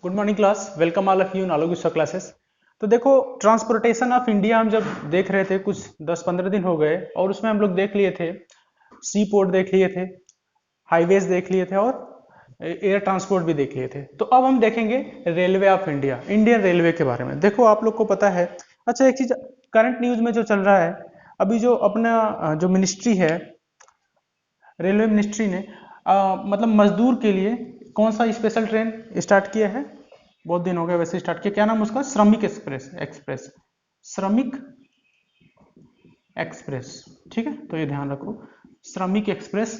Good morning class, welcome all of you in Alok classes. तो देखो, transportation of India हम जब देख रहे थे कुछ 10-15 दिन हो गए, और उसमें हम लोग देख लिए थे सी पोर्ट देख लिए थे, हाईवेज देख लिए थे और एयर ट्रांसपोर्ट भी देख लिए थे। तो अब हम देखेंगे railway of India, Indian railway के बारे में। देखो आप लोग को पता है, अच्छा एक चीज करंट न्यूज में जो चल रहा है अभी, जो अपना जो मिनिस्ट्री है, रेलवे मिनिस्ट्री ने मतलब मजदूर के लिए कौन सा स्पेशल ट्रेन स्टार्ट किया है। बहुत दिन हो गए वैसे स्टार्ट किया, क्या नाम उसका? श्रमिक एक्सप्रेस, श्रमिक एक्सप्रेस। ठीक है, तो ये ध्यान रखो, श्रमिक एक्सप्रेस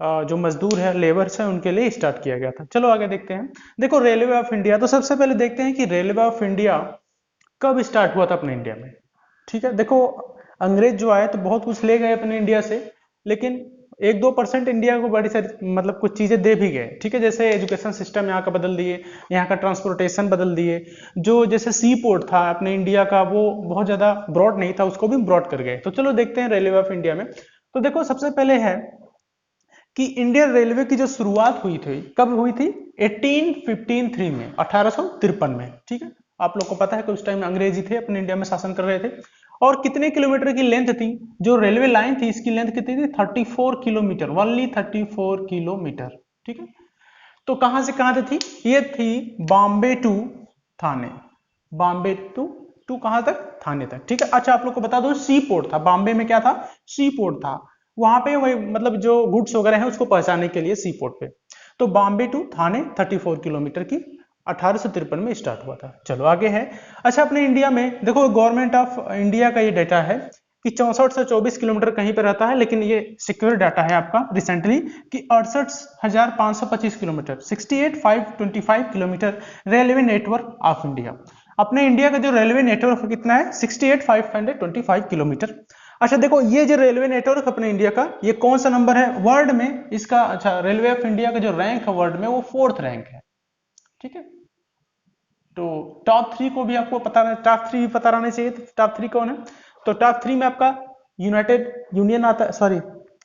जो मजदूर है, लेबर्स है, उनके लिए स्टार्ट किया गया था। चलो आगे देखते हैं। देखो रेलवे ऑफ इंडिया, तो सबसे पहले देखते हैं कि रेलवे ऑफ इंडिया कब स्टार्ट हुआ था अपने इंडिया में। ठीक है, देखो अंग्रेज जो आए तो बहुत कुछ ले गए अपने इंडिया से, लेकिन 1-2% इंडिया को बड़ी सारी मतलब कुछ चीजें दे भी गए। ठीक है, जैसे एजुकेशन सिस्टम यहाँ का बदल दिए, यहाँ का ट्रांसपोर्टेशन बदल दिए, जो जैसे सी पोर्ट था अपने इंडिया का वो बहुत ज्यादा ब्रॉड नहीं था, उसको भी ब्रॉड कर गए। तो चलो देखते हैं रेलवे ऑफ इंडिया में। तो देखो सबसे पहले है कि इंडियन रेलवे की जो शुरुआत हुई थी कब हुई थी? 1853 में, 1853 में। ठीक है, आप लोग को पता है कि उस टाइम अंग्रेजी थे अपने इंडिया में शासन कर रहे थे। और कितने किलोमीटर की लेंथ थी जो रेलवे लाइन थी? इसकी लेंथ कितनी थी? 34 किलोमीटर, ओनली 34 किलोमीटर। ठीक है, तो कहां से कहां तक थी? ये थी बॉम्बे टू थाने, बॉम्बे टू कहां तक? थाने तक। ठीक है, अच्छा आप लोग को बता दो, सी पोर्ट था बॉम्बे में, क्या था? सी पोर्ट था। वहां पे वही मतलब जो गुड्स वगैरह है उसको पहुंचाने के लिए सी पोर्ट पे। तो बॉम्बे टू थाने 34 किलोमीटर की 1853 में स्टार्ट हुआ था। चलो आगे है। अच्छा अपने इंडिया में देखो, गवर्नमेंट ऑफ इंडिया का ये डाटा है कि 64 से 24 किलोमीटर कहीं पे रहता है, लेकिन ये सिक्योर डाटा है आपका रिसेंटली कि 68,525 kilometre, 68,525 kilometre railway network of India. अपने इंडिया का जो रेलवे नेटवर्क कितना है? 68,525 किलोमीटर। अच्छा देखो, ये जो रेलवे नेटवर्क अपने इंडिया का, ये कौन सा नंबर है वर्ल्ड में इसका? अच्छा, रेलवे ऑफ इंडिया का जो रैंक है वर्ल्ड में, वो 4th रैंक है। ठीक है, तो टॉप 3 को भी आपको पता, टॉप 3 भी पता रहना चाहिए। टॉप 3 कौन है? तो टॉप 3 में आपका यूनाइटेड यूनियन आता है, सॉरी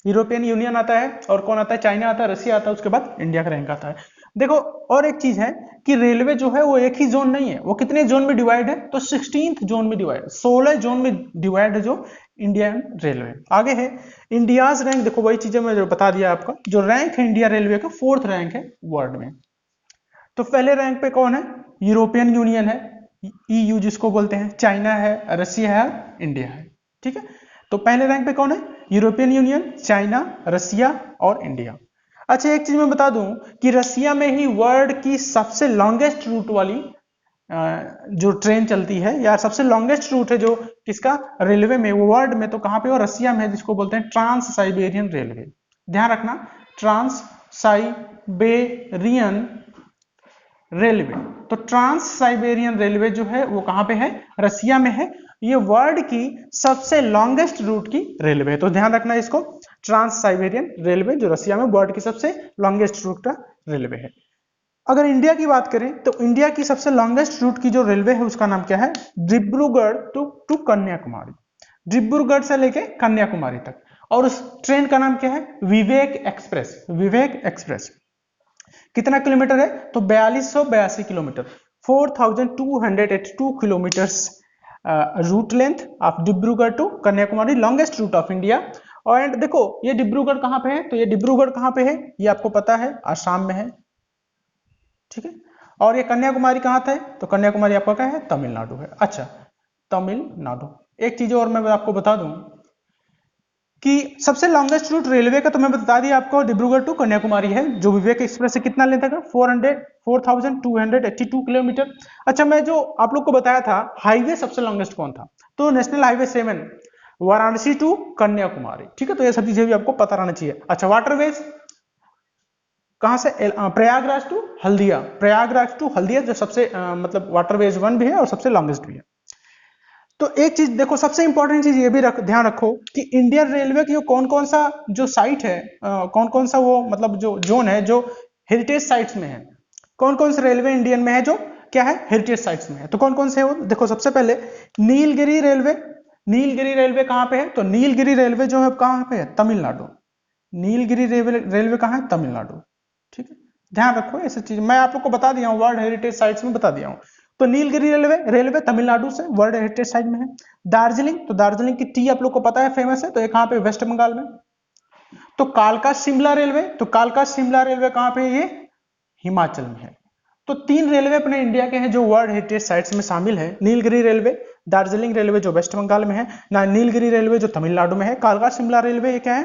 यूरोपियन यूनियन आता है, और कौन आता है? चाइना आता है, रशिया आता है, उसके बाद इंडिया का रैंक आता है। देखो और एक चीज है कि रेलवे जो है वो एक ही जोन नहीं है, वो कितने जोन में डिवाइड है? तो 16th जोन में डिवाइड, 16 जोन में डिवाइड है जो इंडियन रेलवे। आगे है इंडियाज रैंक, देखो वही चीजें मैं जो बता दिया आपका, जो रैंक है इंडिया रेलवे का 4th रैंक है वर्ल्ड में। तो पहले रैंक पे कौन है? यूरोपियन यूनियन है, ईयू जिसको बोलते हैं, चाइना है, रशिया है, इंडिया है। ठीक है, तो पहले रैंक पे कौन है? यूरोपियन यूनियन, चाइना, रशिया और इंडिया। अच्छा एक चीज मैं बता दूं कि रशिया में ही वर्ल्ड की सबसे लॉन्गेस्ट रूट वाली जो ट्रेन चलती है, या सबसे लॉन्गेस्ट रूट है जो किसका? रेलवे में, वो वर्ल्ड में तो कहां पे? वो रशिया में, जिसको बोलते हैं ट्रांस साइबेरियन रेलवे। ध्यान रखना, ट्रांस साइबेरियन रेलवे। तो ट्रांस साइबेरियन रेलवे जो है वो कहां पे है? रशिया में है। ये वर्ल्ड की सबसे लॉन्गेस्ट रूट की रेलवे है, तो ध्यान रखना इसको, ट्रांस साइबेरियन रेलवे जो रशिया में वर्ल्ड की सबसे लॉन्गेस्ट रूट का रेलवे है। अगर इंडिया की बात करें तो इंडिया की सबसे लॉन्गेस्ट रूट की जो रेलवे है उसका नाम क्या है? डिब्रूगढ़ टू कन्याकुमारी, डिब्रूगढ़ से लेके कन्याकुमारी तक। और उस ट्रेन का नाम क्या है? Vivek express, Vivek express. कितना किलोमीटर है? तो 4282 kilometre, 4282 kilometre route length of Dibrugarh to Kanyakumari, longest route of India. और देखो ये डिब्रूगढ़ कहां पे है? तो ये डिब्रूगढ़ कहां पे है ये आपको पता है, आसाम में है। ठीक है, और ये कन्याकुमारी कहां था? तो कन्याकुमारी आपका क्या है? तमिलनाडु है। अच्छा, तमिलनाडु। एक चीज और मैं आपको बता दूं कि सबसे लॉन्गेस्ट रूट रेलवे का तो मैं बता दिया आपको, डिब्रूगढ़ टू कन्याकुमारी है, जो विवेक एक्सप्रेस से कितना लेता है? 4282 किलोमीटर। अच्छा मैं जो आप लोग को बताया था हाईवे सबसे लॉन्गेस्ट कौन था? तो national highway 7, Varanasi to Kanyakumari. ठीक है, तो ये सब चीजें भी आपको पता रहना चाहिए। अच्छा वाटरवेज कहां से? प्रयागराज टू हल्दिया, प्रयागराज टू हल्दिया जो सबसे मतलब वाटरवेज 1 भी है और सबसे लॉन्गेस्ट भी है। तो एक चीज देखो, सबसे इंपॉर्टेंट चीज ये भी ध्यान रखो कि इंडियन रेलवे की कौन कौन सा जो साइट है, कौन कौन सा वो मतलब जो जोन है जो हेरिटेज साइट्स में है। कौन कौन से रेलवे इंडियन में है जो क्या है? हेरिटेज साइट्स में है। तो कौन कौन से है वो? देखो सबसे पहले नीलगिरी रेलवे, नीलगिरी रेलवे कहां पे है? तो नीलगिरी रेलवे जो है कहां पे है? तमिलनाडु। नीलगिरी रेलवे कहां है? तमिलनाडु। ठीक है, ध्यान रखो ऐसी चीज मैं आप लोग को बता दिया हूँ, वर्ल्ड हेरिटेज साइट्स में बता दिया हूँ। तो नीलगिरी रेलवे, रेलवे तमिलनाडु से वर्ल्ड हेरिटेज साइट में है। दार्जिलिंग, तो दार्जिलिंग की टी आप लोग को पता है फेमस है, तो ये कहाँ पे, वेस्ट बंगाल में। तो कालका शिमला रेलवे, तो कालका शिमला रेलवे कहाँ पे, ये हिमाचल में है। तो 3 रेलवे अपने इंडिया के हैं जो वर्ल्ड हेरिटेज साइट्स में शामिल है। नीलगिरी रेलवे, दार्जिलिंग रेलवे जो वेस्ट बंगाल में है, ना नीलगिरी रेलवे जो तमिलनाडु में है, कालका शिमला रेलवे ये क्या है,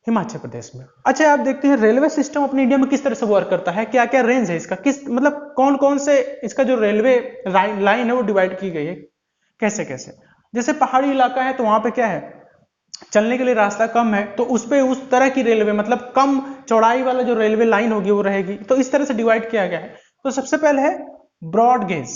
हिमाचल प्रदेश में। अच्छा आप देखते हैं रेलवे सिस्टम अपने इंडिया में किस तरह से वर्क करता है, क्या क्या रेंज है इसका, किस मतलब कौन कौन से इसका जो रेलवे लाइन है वो डिवाइड की गई है, कैसे कैसे। जैसे पहाड़ी इलाका है तो वहां पे क्या है, चलने के लिए रास्ता कम है, तो उस पे उस तरह की रेलवे मतलब कम चौड़ाई वाला जो रेलवे लाइन होगी वो रहेगी। तो इस तरह से डिवाइड किया गया है। तो सबसे पहले है ब्रॉड गेज,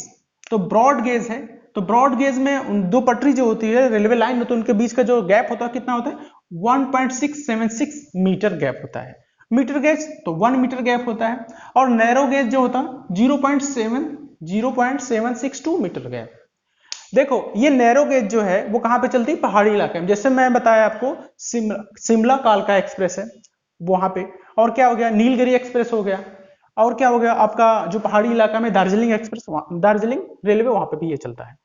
तो ब्रॉड गेज है, तो ब्रॉड गेज में उन दो पटरी जो होती है रेलवे लाइन, तो उनके बीच का जो गैप होता है कितना होता है, 1.676 मीटर गैप होता है। मीटर गेज तो 1 मीटर गैप होता है, और नैरो गेज जो होता है 0.762 मीटर गैप। देखो ये नैरो गेज जो है वो कहां पे चलती है, पहाड़ी इलाके में। जैसे मैं बताया आपको शिमला कालका एक्सप्रेस है वहां पे, और क्या हो गया, नीलगिरी एक्सप्रेस हो गया, और क्या हो गया आपका जो पहाड़ी इलाका में दार्जिलिंग एक्सप्रेस, दार्जिलिंग रेलवे वहां पे भी ये चलता है।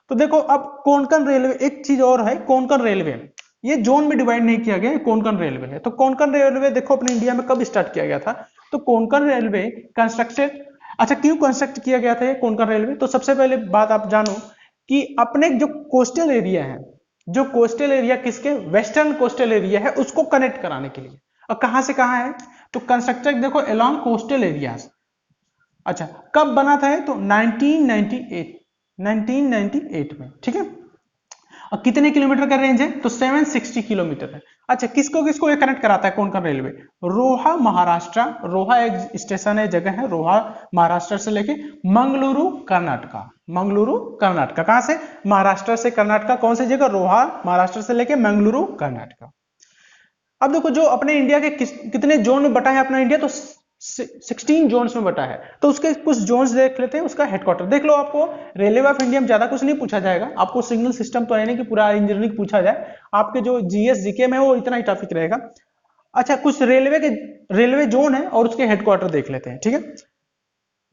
तो देखो अब कोंकण रेलवे, एक चीज और है, कोंकण रेलवे ये जोन में डिवाइड नहीं किया गया, कोंकण रेलवे है। तो कोंकण रेलवे देखो अपने इंडिया में कब स्टार्ट किया गया था, तो कोंकण रेलवे कंस्ट्रक्टेड, अच्छा क्यों कंस्ट्रक्ट किया गया था ये कोंकण रेलवे, तो सबसे पहले बात आप जानो कि अपने जो कोस्टल एरिया है, जो कोस्टल एरिया किसके, वेस्टर्न कोस्टल एरिया है, उसको कनेक्ट कराने के लिए। और कहां से कहां है, तो कंस्ट्रक्टेड देखो अलोंग कोस्टल एरियाज। अच्छा कब बना था ये, तो 1998 में, ठीक है। और कितने किलोमीटर का रेंज है, तो 760 किलोमीटर है। अच्छा किसको किसको ये कनेक्ट कराता है कोंकण रेलवे, रोहा महाराष्ट्र, रोहा एक स्टेशन है, जगह है रोहा, महाराष्ट्र से लेके मंगलुरु कर्नाटका, मंगलुरु कर्नाटका, कहां से, महाराष्ट्र से कर्नाटका, कौन सी जगह, रोहा महाराष्ट्र से लेके मंगलुरु कर्नाटका। अब देखो जो अपने इंडिया के कितने जोन में बटा है अपना इंडिया, तो 16 जोन्स में बटा है। तो उसके कुछ जोन्स देख लेते हैं, उसका हेडक्वार्टर देख लो। आपको रेलवे ऑफ इंडिया में ज्यादा कुछ नहीं पूछा जाएगा, आपको सिग्नल सिस्टम तो है नहीं कि पूरा इंजीनियरिंग पूछा जाए, आपके जो जीएस जीके में वो इतना ही टॉपिक रहेगा। अच्छा कुछ रेलवे के रेलवे जोन है और उसके हेडक्वार्टर देख लेते हैं, ठीक है।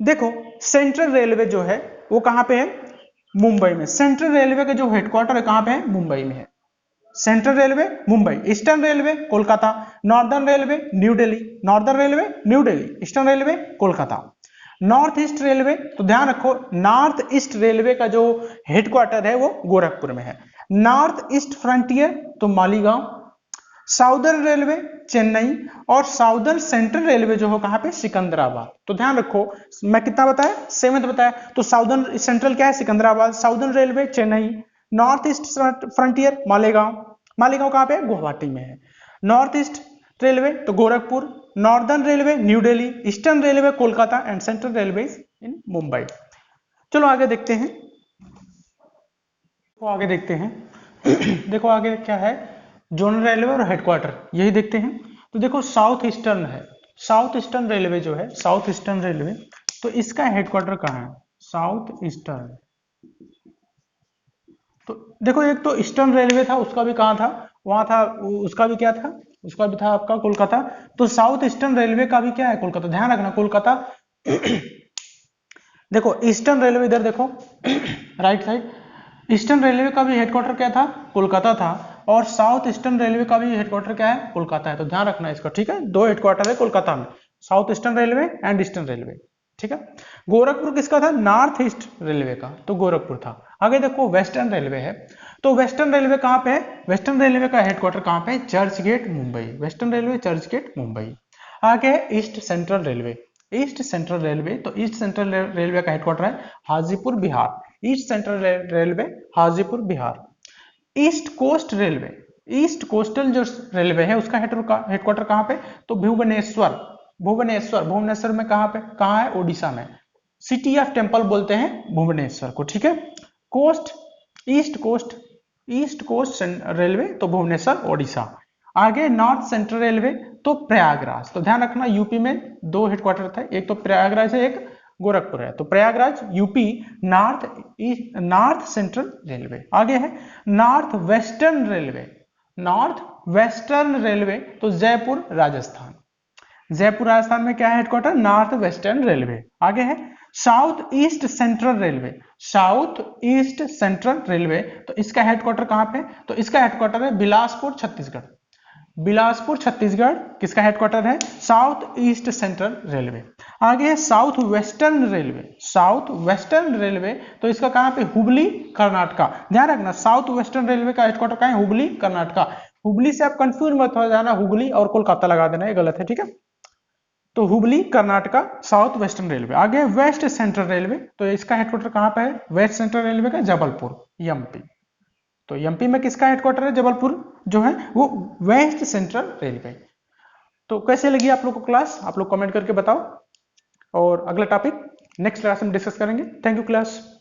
देखो सेंट्रल रेलवे जो है वो कहां पे है, मुंबई में। सेंट्रल रेलवे का जो हेडक्वार्टर है कहां पे है, मुंबई में है। Central railway Mumbai, eastern railway Kolkata, northern railway new Delhi, northern railway new Delhi, eastern railway Kolkata. North east railway, तो ध्यान रखो नॉर्थ ईस्ट रेलवे का जो हेडक्वार्टर है वो गोरखपुर में है। नॉर्थ ईस्ट फ्रंटियर तो मालीगांव, साउदर्न रेलवे चेन्नई, और साउदर्न सेंट्रल रेलवे जो हो कहां पे, सिकंदराबाद। तो ध्यान रखो मैं कितना बताया, 7th बताया। तो साउदर्न सेंट्रल क्या है, Secunderabad, southern railway Chennai, north east frontier Malegaon, Malegaon कहां पे, गुवाहाटी में है। नॉर्थ ईस्ट रेलवे तो Gorakhpur, northern railway new Delhi, eastern railway Kolkata, and central railway in Mumbai. चलो आगे देखते हैं, तो आगे देखते हैं देखो आगे क्या है, जोनल रेलवे और हेडक्वार्टर यही देखते हैं। तो देखो साउथ ईस्टर्न है, साउथ ईस्टर्न रेलवे जो है, साउथ ईस्टर्न रेलवे, तो इसका हेडक्वार्टर कहाँ है, साउथ ईस्टर्न। तो देखो एक तो ईस्टर्न रेलवे था उसका भी कहाँ था, वहां था, उसका भी क्या था, उसका भी था आपका कोलकाता। तो साउथ ईस्टर्न रेलवे का भी क्या है, कोलकाता। ध्यान रखना कोलकाता देखो ईस्टर्न रेलवे इधर देखो राइट साइड, ईस्टर्न रेलवे का भी हेडक्वार्टर क्या था, कोलकाता था, और साउथ ईस्टर्न रेलवे का भी हेडक्वार्टर क्या है, कोलकाता है। तो ध्यान रखना इसका, ठीक है, 2 हेडक्वार्टर है कोलकाता में, south eastern railway and eastern railway, ठीक है। गोरखपुर किसका था, नॉर्थ ईस्ट रेलवे का, तो गोरखपुर था। आगे देखो वेस्टर्न रेलवे है, तो वेस्टर्न रेलवे कहां पे है, वेस्टर्न रेलवे का हेडक्वार्टर कहां पे है, church gate Mumbai, western railway church gate Mumbai. आगे है east central railway, east central railway, तो ईस्ट सेंट्रल रेलवे का हेडक्वार्टर है Hajipur Bihar, east central railway Hajipur Bihar. East coast railway, east coastal जो रेलवे है उसका हेडक्वार्टर कहां पे, तो भुवनेश्वर, भुवनेश्वर, भुवनेश्वर में कहां पे, कहां है, ओडिशा में। सिटी ऑफ टेम्पल बोलते हैं भुवनेश्वर को, ठीक है। Coast, east coast, east coast railway तो भुवनेश्वर ओडिशा। आगे नॉर्थ सेंट्रल रेलवे तो प्रयागराज। तो ध्यान रखना यूपी में 2 हेडक्वार्टर थे, एक तो प्रयागराज है, एक गोरखपुर है। तो Prayagraj UP, north east, north central railway. आगे है north western railway, north western railway तो जयपुर राजस्थान। जयपुर राजस्थान में क्या है हेडक्वार्टर? North western railway. आगे है south east central railway, south east central railway, तो इसका हेडक्वार्टर कहां पे? तो इसका हेडक्वार्टर है बिलासपुर छत्तीसगढ़। बिलासपुर छत्तीसगढ़ किसका हेडक्वार्टर है? South east central railway. आगे है south western railway, south western railway, तो इसका कहां पे? हुबली कर्नाटका। ध्यान रखना साउथ वेस्टर्न रेलवे का हेडक्वार्टर कहां है? हुबली कर्नाटका। हुबली से आप कंफ्यूज मत हो जाना, हुबली और कोलकाता लगा देना, ये गलत है, ठीक है। तो Hubli Karnataka south western railway. आगे वेस्ट सेंट्रल रेलवे, तो इसका हेडक्वार्टर कहां पे है? वेस्ट सेंट्रल रेलवे का जबलपुर, एमपी। तो एमपी में किसका हेडक्वार्टर है? जबलपुर जो है वो वेस्ट सेंट्रल रेलवे। तो कैसे लगी आप लोग को क्लास? आप लोग कमेंट करके बताओ, और अगला टॉपिक नेक्स्ट क्लास में डिस्कस करेंगे। Thank you class.